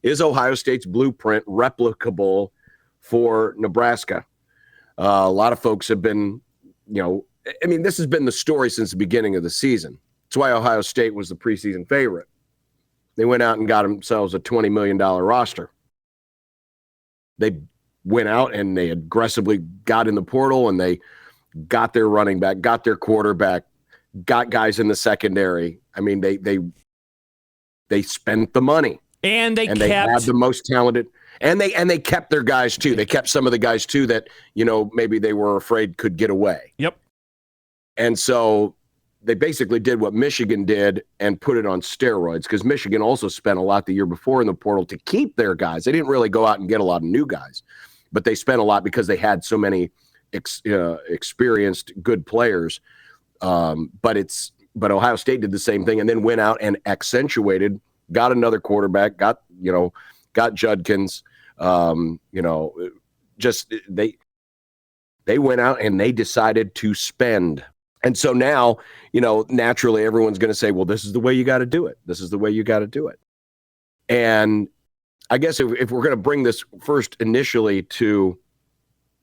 Is Ohio State's blueprint replicable for Nebraska? A lot of folks have been, this has been the story since the beginning of the season. That's why Ohio State was the preseason favorite. They went out and got themselves a $20 million roster. They went out and they aggressively got in the portal, and they got their running back, got their quarterback, got guys in the secondary. I mean, they spent the money, and they had the most talented, and they kept their guys too. They kept some of the guys too that maybe they were afraid could get away. Yep. And so they basically did what Michigan did and put it on steroids, because Michigan also spent a lot the year before in the portal to keep their guys. They didn't really go out and get a lot of new guys, but they spent a lot because they had so many experienced, good players. But Ohio State did the same thing and then went out and accentuated, got another quarterback, got Judkins. They went out and they decided to spend. And so now, naturally everyone's going to say, well, this is the way you got to do it. This is the way you got to do it. And I guess if we're going to bring this first initially to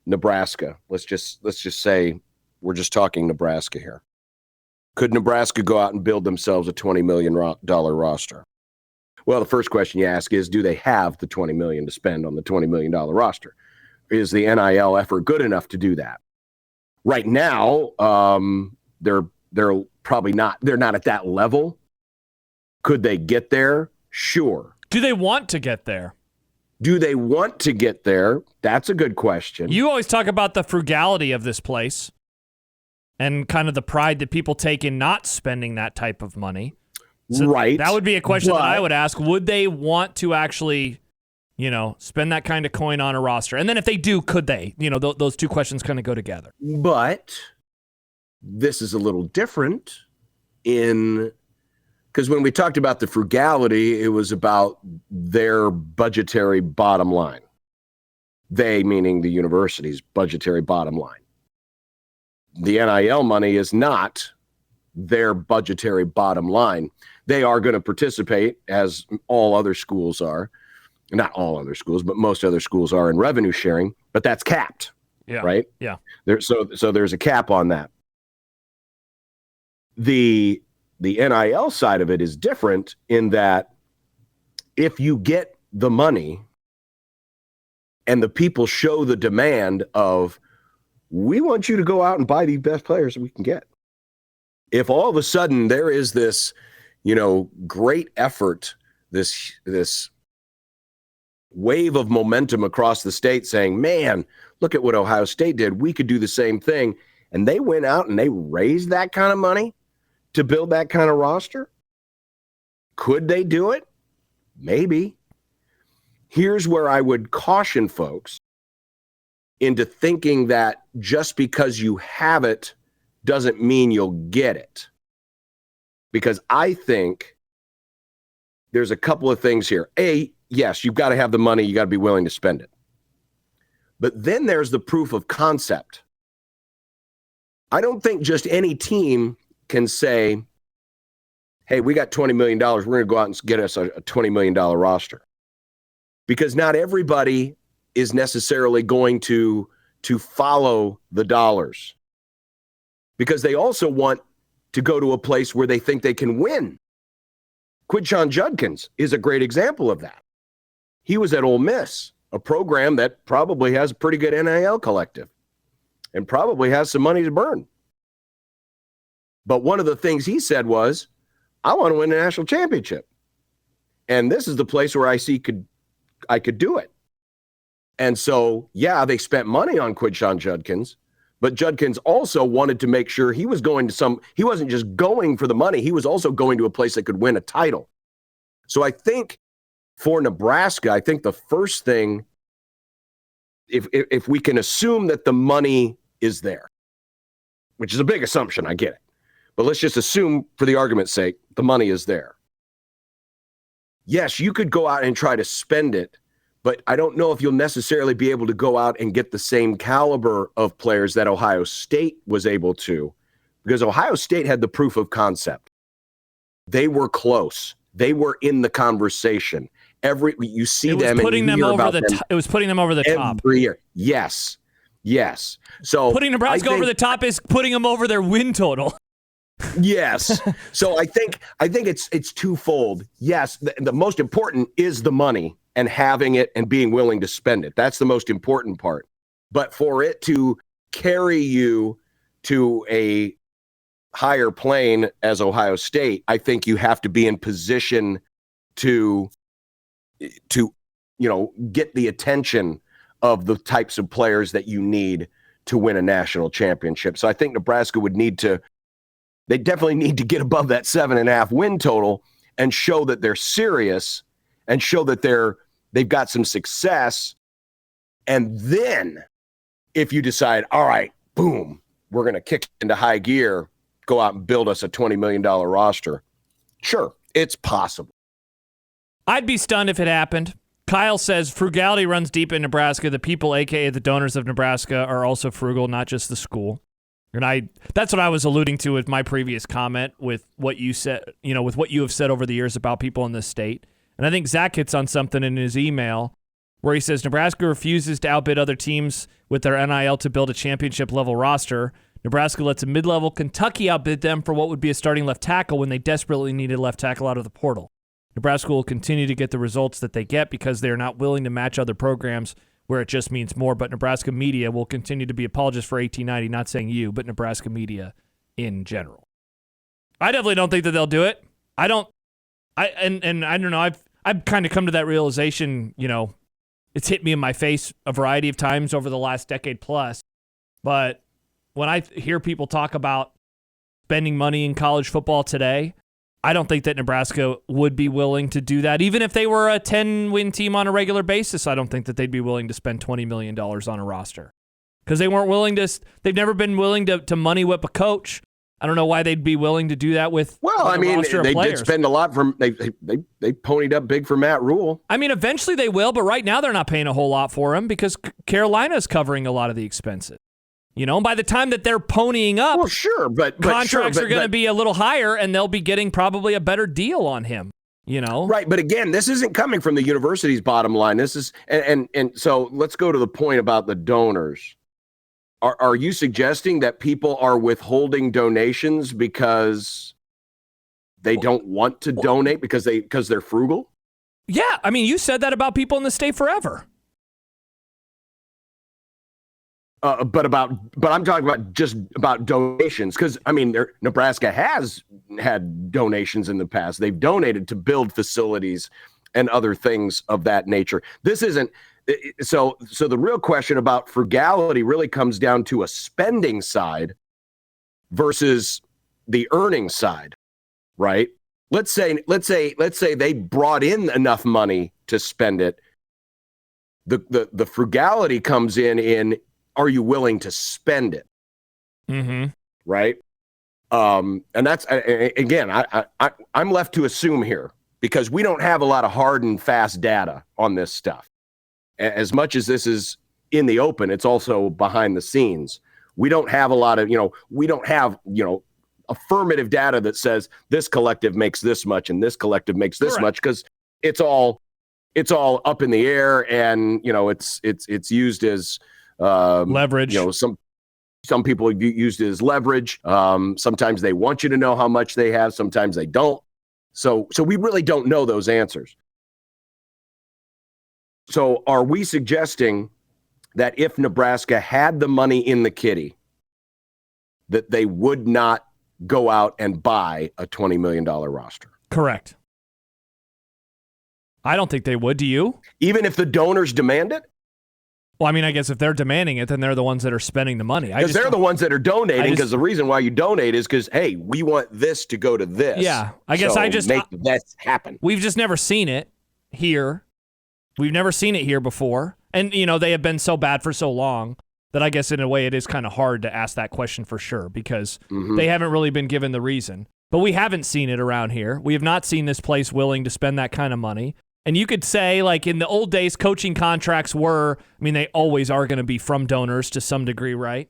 Nebraska, let's just say we're just talking Nebraska here. Could Nebraska go out and build themselves a $20 million roster? Well, the first question you ask is, do they have the $20 million to spend on the $20 million roster? Is the NIL effort good enough to do that? Right now, they're probably not. They're not at that level. Could they get there? Sure. Do they want to get there? Do they want to get there? That's a good question. You always talk about the frugality of this place and kind of the pride that people take in not spending that type of money. So right. That would be a question that I would ask. Would they want to actually, spend that kind of coin on a roster? And then if they do, could they? Those two questions kind of go together. But this is a little different because when we talked about the frugality, it was about their budgetary bottom line. They, meaning the university's budgetary bottom line. The NIL money is not their budgetary bottom line. They are going to participate, as all other schools are. Not all other schools, but most other schools are, in revenue sharing, but that's capped. Yeah. Right? Yeah. So there's a cap on that. The NIL side of it is different in that if you get the money and the people show the demand of, we want you to go out and buy the best players we can get. If all of a sudden there is this, great effort, this wave of momentum across the state saying, man, look at what Ohio State did. We could do the same thing. And they went out and they raised that kind of money to build that kind of roster. Could they do it? Maybe. Here's where I would caution folks into thinking that just because you have it doesn't mean you'll get it. Because I think there's a couple of things here. A, yes, you've got to have the money. You got to be willing to spend it. But then there's the proof of concept. I don't think just any team can say, hey, we got $20 million. We're going to go out and get us a $20 million roster. Because not everybody is necessarily going to follow the dollars. Because they also want to go to a place where they think they can win. Quinshon Judkins is a great example of that. He was at Ole Miss, a program that probably has a pretty good NIL collective and probably has some money to burn. But one of the things he said was, I want to win a national championship. And this is the place where I could do it. And so, yeah, they spent money on Quinshon Judkins, but Judkins also wanted to make sure he was going to he wasn't just going for the money, he was also going to a place that could win a title. So I think for Nebraska, I think the first thing, if we can assume that the money is there, which is a big assumption, I get it. But let's just assume, for the argument's sake, the money is there. Yes, you could go out and try to spend it, but I don't know if you'll necessarily be able to go out and get the same caliber of players that Ohio State was able to, because Ohio State had the proof of concept. They were close. They were in the conversation, You see It was them putting and you them hear over about the. them It was putting them over the top. every year. Yes. So Putting Nebraska over the top is putting them over their win total. Yes. So I think it's twofold. Yes, the most important is the money and having it and being willing to spend it. That's the most important part. But for it to carry you to a higher plane as Ohio State, I think you have to be in position to get the attention of the types of players that you need to win a national championship. So I think Nebraska they definitely need to get above that 7.5 win total and show that they're serious and show that they've got some success. And then if you decide, all right, boom, we're going to kick into high gear, go out and build us a $20 million roster. Sure, it's possible. I'd be stunned if it happened. Kyle says frugality runs deep in Nebraska. The people, a.k.a. the donors of Nebraska, are also frugal, not just the school. And that's what I was alluding to with my previous comment with what you said, with what you have said over the years about people in this state. And I think Zach hits on something in his email where he says Nebraska refuses to outbid other teams with their NIL to build a championship-level roster. Nebraska lets a mid-level Kentucky outbid them for what would be a starting left tackle when they desperately needed left tackle out of the portal. Nebraska will continue to get the results that they get because they are not willing to match other programs where it just means more, but Nebraska media will continue to be apologists for 1890, not saying you, but Nebraska media in general. I definitely don't think that they'll do it. I don't know, I've kind of come to that realization, it's hit me in my face a variety of times over the last decade plus, but when I hear people talk about spending money in college football today, I don't think that Nebraska would be willing to do that. Even if they were a 10-win team on a regular basis, I don't think that they'd be willing to spend $20 million on a roster. Because they've never been willing to money whip a coach. I don't know why they'd be willing to do that with roster of they players. did spend a lot they ponied up big for Matt Rule. I mean, eventually they will, but right now they're not paying a whole lot for him because Carolina's covering a lot of the expenses. By the time that they're ponying up, well, sure, but contracts are going to be a little higher, and they'll be getting probably a better deal on him. Right, but again, this isn't coming from the university's bottom line. This is, and so let's go to the point about the donors. Are you suggesting that people are withholding donations because they don't want to donate because they're frugal? Yeah, I mean, you said that about people in the state forever. But I'm talking about donations because Nebraska has had donations in the past. They've donated to build facilities and other things of that nature. This isn't so. The real question about frugality really comes down to a spending side versus the earning side, right? Let's say they brought in enough money to spend it. The frugality comes in. Are you willing to spend it? Mm-hmm. Right. And that's, again, I'm left to assume here because we don't have a lot of hard and fast data on this stuff. As much as this is in the open, it's also behind the scenes. We don't have a lot of, affirmative data that says this collective makes this much and this collective makes this much because it's all up in the air and, it's used as, leverage. Some people use it as leverage. Sometimes they want you to know how much they have. Sometimes they don't. So we really don't know those answers. So are we suggesting that if Nebraska had the money in the kitty, that they would not go out and buy a $20 million roster? Correct. I don't think they would. Do you? Even if the donors demand it? Well, I mean, I guess if they're demanding it, then they're the ones that are spending the money. Because they're the ones that are donating, because the reason why you donate is because, hey, we want this to go to this. Yeah, I guess make that happen. We've just never seen it here. We've never seen it here before. And, they have been so bad for so long that I guess in a way it is kind of hard to ask that question for sure because they haven't really been given the reason. But we haven't seen it around here. We have not seen this place willing to spend that kind of money. And you could say, like in the old days, coaching contracts they always are going to be from donors to some degree, right?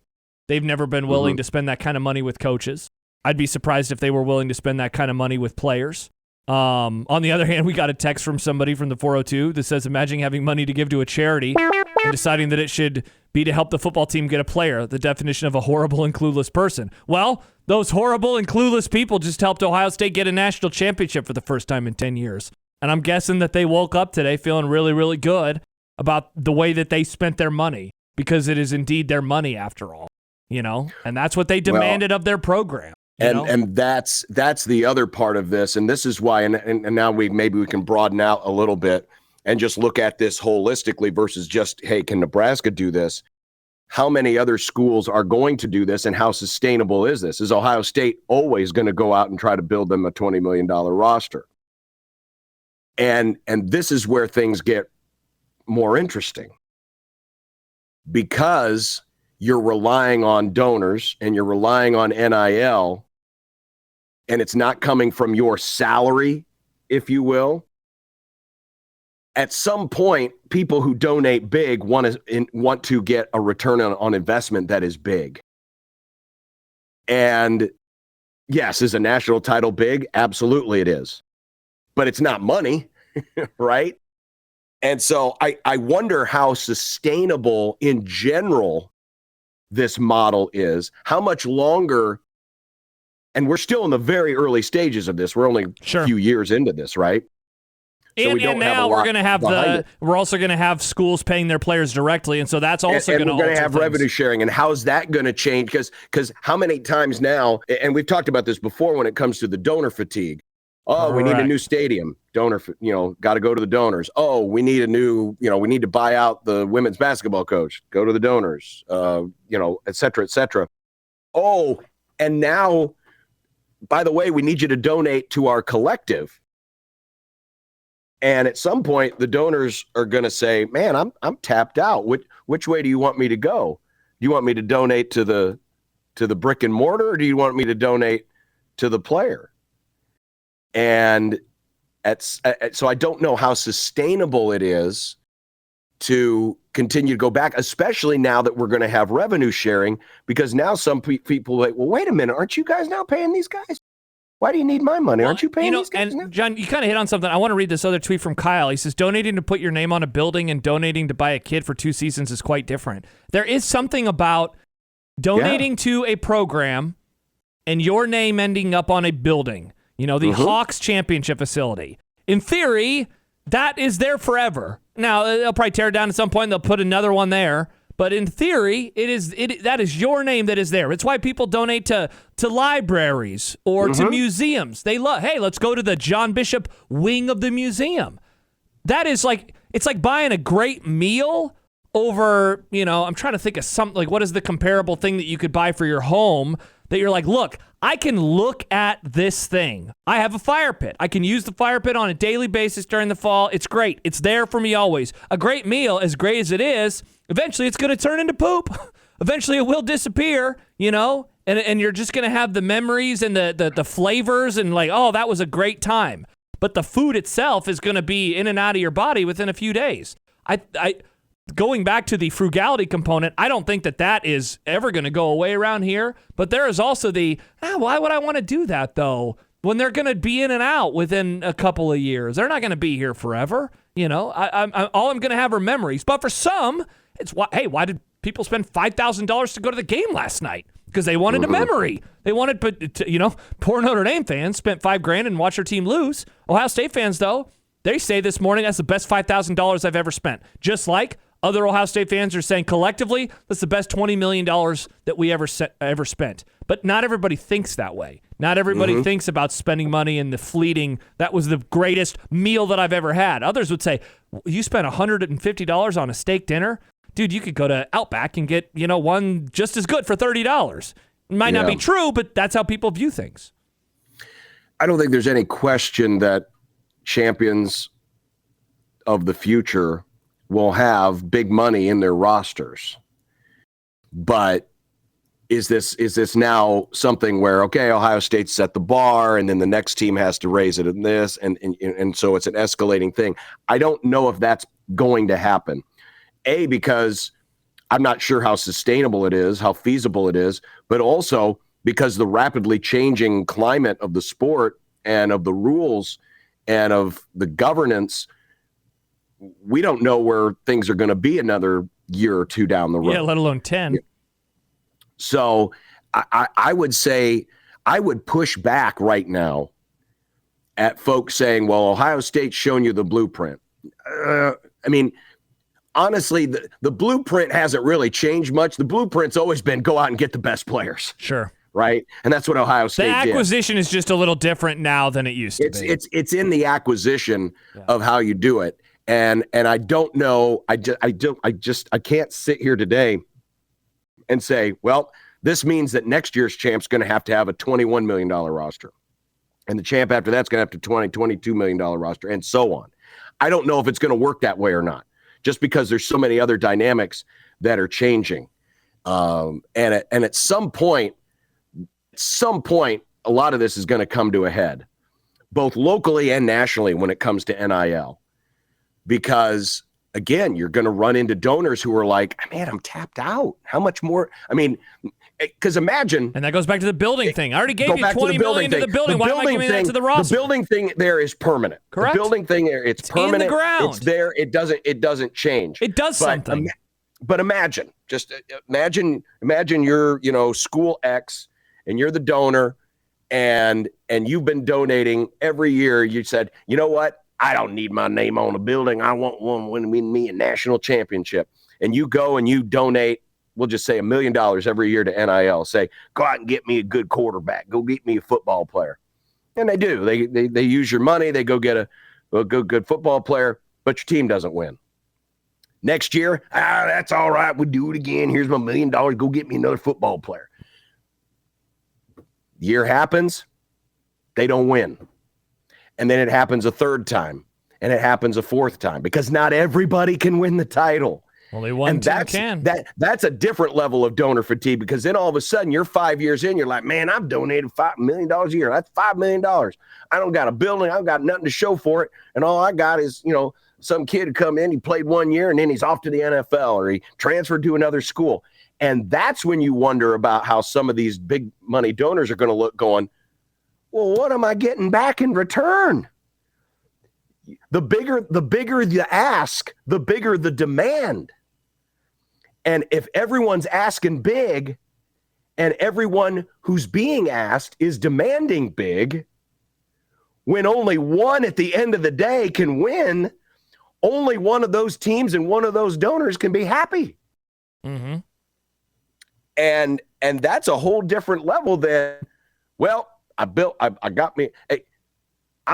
They've never been willing to spend that kind of money with coaches. I'd be surprised if they were willing to spend that kind of money with players. On the other hand, we got a text from somebody from the 402 that says, imagine having money to give to a charity and deciding that it should be to help the football team get a player, the definition of a horrible and clueless person. Well, those horrible and clueless people just helped Ohio State get a national championship for the first time in 10 years. And I'm guessing that they woke up today feeling really, really good about the way that they spent their money, because it is indeed their money after all, and that's what they demanded of their program. And that's the other part of this, and this is why, and now maybe we can broaden out a little bit and just look at this holistically versus just, hey, can Nebraska do this? How many other schools are going to do this, and how sustainable is this? Is Ohio State always going to go out and try to build them a $20 million roster? And this is where things get more interesting, because you're relying on donors and you're relying on NIL, and it's not coming from your salary, if you will. At some point, people who donate big want to get a return on investment that is big. And yes, is a national title big? Absolutely it is. But it's not money, right? And so I wonder how sustainable in general this model is, how much longer, and we're still in the very early stages of this. We're only a few years into this, right? So and now we're going to have we're also going to have schools paying their players directly, and so that's also going to we're going to have revenue sharing. And how's that going to change? Because how many times now, and we've talked about this before when it comes to the donor fatigue. Oh, we need a new stadium. Donor, got to go to the donors. Oh, we need a new, we need to buy out the women's basketball coach. Go to the donors, et cetera, et cetera. Oh, and now, by the way, we need you to donate to our collective. And at some point, the donors are going to say, man, I'm tapped out. Which way do you want me to go? Do you want me to donate to the brick and mortar, or do you want me to donate to the player? And so I don't know how sustainable it is to continue to go back, especially now that we're going to have revenue sharing, because now some people are like, well, wait a minute, aren't you guys now paying these guys? Why do you need my money? Aren't you paying these guys now? John, you kind of hit on something. I want to read this other tweet from Kyle. He says, donating to put your name on a building and donating to buy a kid for 2 seasons is quite different. There is something about donating to a program and your name ending up on a building. The Hawks championship facility. In theory, that is there forever. Now, they'll probably tear it down at some point and they'll put another one there. But in theory, that is your name that is there. It's why people donate to libraries or to museums. They love, hey, let's go to the John Bishop wing of the museum. That is it's like buying a great meal over, I'm trying to think of something, like what is the comparable thing that you could buy for your home that you're like, look, I can look at this thing. I have a fire pit. I can use the fire pit on a daily basis during the fall. It's great. It's there for me always. A great meal, as great as it is, eventually it's going to turn into poop. Eventually it will disappear, and you're just going to have the memories and the flavors and like, oh, that was a great time. But the food itself is going to be in and out of your body within a few days. Going back to the frugality component, I don't think that is ever going to go away around here. But there is also why would I want to do that, though, when they're going to be in and out within a couple of years? They're not going to be here forever. All I'm going to have are memories. But for some, it's why did people spend $5,000 to go to the game last night? Because they wanted a memory. They wanted, poor Notre Dame fans spent $5,000 and watched their team lose. Ohio State fans, though, they say this morning that's the best $5,000 I've ever spent. Just like other Ohio State fans are saying collectively, that's the best $20 million that we ever spent. But not everybody thinks that way. Not everybody thinks about spending money in the fleeting, that was the greatest meal that I've ever had. Others would say, you spent $150 on a steak dinner? Dude, you could go to Outback and get, one just as good for $30. It might not be true, but that's how people view things. I don't think there's any question that champions of the future will have big money in their rosters. But is this now something where, okay, Ohio State set the bar and then the next team has to raise it in this, and so it's an escalating thing? I don't know if that's going to happen. Because I'm not sure how sustainable it is, how feasible it is, but also because the rapidly changing climate of the sport and of the rules and of the governance, we don't know where things are going to be another year or two down the road. Yeah, let alone 10. Yeah. So I would say I would push back right now at folks saying, well, Ohio State's shown you the blueprint. I mean, honestly, the blueprint hasn't really changed much. The blueprint's always been go out and get the best players. Sure. Right? And that's what Ohio State did. The acquisition is just a little different now than it used to be. It's in the acquisition of how you do it. And I don't know. I can't sit here today and say, well, this means that next year's champ's going to have a $21 million roster. And the champ after that's going to have $22 million roster, and so on. I don't know if it's going to work that way or not, just because there's so many other dynamics that are changing. And at some point, a lot of this is going to come to a head, both locally and nationally when it comes to NIL. Because, again, you're going to run into donors who are like, man, I'm tapped out. How much more? I mean, because imagine. And that goes back to the building thing. I already gave you $20 million to the building. Why am I giving that to the roster? The building thing there is permanent. Correct. The building thing there, it's permanent. In the ground. It's there. It doesn't change. It does something. But imagine you're, school X and you're the donor and you've been donating every year. You said, you know what? I don't need my name on a building. I want one win me a national championship. And you go and you donate, we'll just say $1 million every year to NIL. Say, go out and get me a good quarterback. Go get me a football player. And they do. They use your money. They go get a good football player, but your team doesn't win. Next year, that's all right. We'll do it again. Here's my $1 million. Go get me another football player. Year happens. They don't win. And then it happens a third time, and it happens a fourth time, because not everybody can win the title. Only one team can. That's a different level of donor fatigue, because then all of a sudden you're 5 years in, you're like, man, I've donated $5 million a year. That's $5 million. I don't got a building. I've got nothing to show for it. And all I got is, some kid who come in, he played 1 year, and then he's off to the NFL, or he transferred to another school. And that's when you wonder about how some of these big money donors are going to look going, well, what am I getting back in return? The bigger the ask, the bigger the demand. And if everyone's asking big and everyone who's being asked is demanding big, when only one at the end of the day can win, only one of those teams and one of those donors can be happy. Mm-hmm. And that's a whole different level than, well, I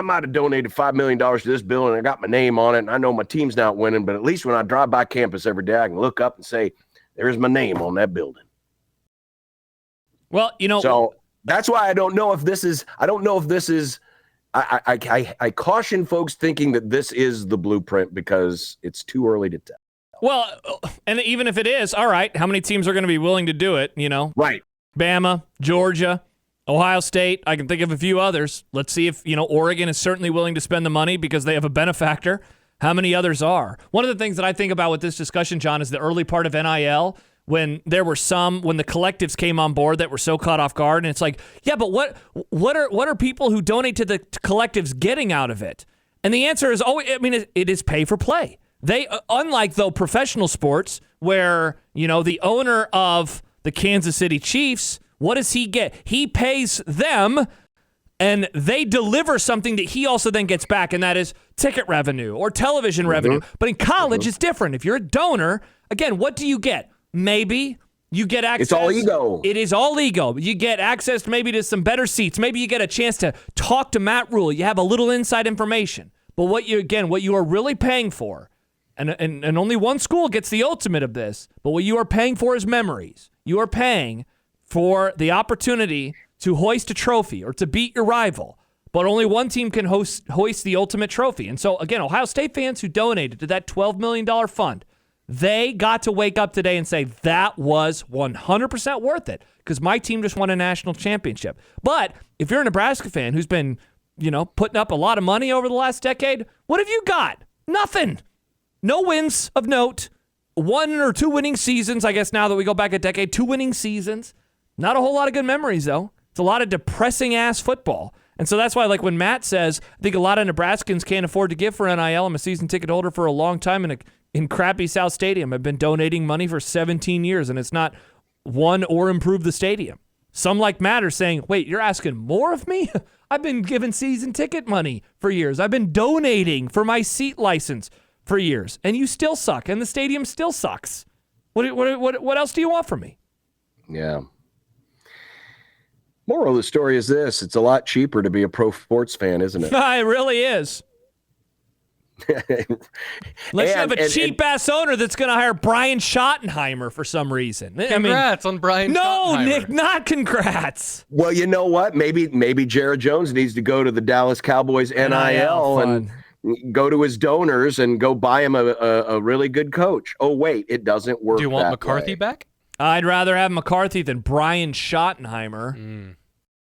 might have donated $5 million to this building. I got my name on it, and I know my team's not winning, but at least when I drive by campus every day, I can look up and say, there's my name on that building. Well, so that's why I caution folks thinking that this is the blueprint, because it's too early to tell. Well, and even if it is, all right, how many teams are going to be willing to do it, Right. Bama, Georgia, Ohio State, I can think of a few others. Let's see if, Oregon is certainly willing to spend the money because they have a benefactor. How many others are? One of the things that I think about with this discussion, John, is the early part of NIL, when the collectives came on board that were so caught off guard, and it's like, yeah, but what are people who donate to the collectives getting out of it? And the answer is always, it is pay for play. They, unlike though professional sports, where the owner of the Kansas City Chiefs, what does he get? He pays them, and they deliver something that he also then gets back, and that is ticket revenue or television revenue. But in college, it's different. If you're a donor, again, what do you get? Maybe you get access. It's all ego. It is all ego. You get access maybe to some better seats. Maybe you get a chance to talk to Matt Rule. You have a little inside information. But what you are really paying for, and only one school gets the ultimate of this, but what you are paying for is memories. You are paying for the opportunity to hoist a trophy or to beat your rival. But only one team can hoist the ultimate trophy. And so, again, Ohio State fans who donated to that $12 million fund, they got to wake up today and say, that was 100% worth it because my team just won a national championship. But if you're a Nebraska fan who's been, putting up a lot of money over the last decade, what have you got? Nothing. No wins of note. 1 or 2 winning seasons, I guess now that we go back a decade, 2 winning seasons. Not a whole lot of good memories, though. It's a lot of depressing-ass football. And so that's why, like, when Matt says, I think a lot of Nebraskans can't afford to give for NIL. I'm a season ticket holder for a long time in crappy South Stadium. I've been donating money for 17 years, and it's not won or improved the stadium. Some like Matt are saying, wait, you're asking more of me? I've been giving season ticket money for years. I've been donating for my seat license for years, and you still suck, and the stadium still sucks. What else do you want from me? Yeah. Moral of the story is this. It's a lot cheaper to be a pro sports fan, isn't it? It really is. Unless you have a cheap-ass owner that's going to hire Brian Schottenheimer for some reason. Congrats on Brian Schottenheimer. No, Nick, not congrats. Well, you know what? Maybe Jared Jones needs to go to the Dallas Cowboys NIL and go to his donors and go buy him a really good coach. Oh, wait, it doesn't work. Do you want that McCarthy way. back? I'd rather have McCarthy than Brian Schottenheimer.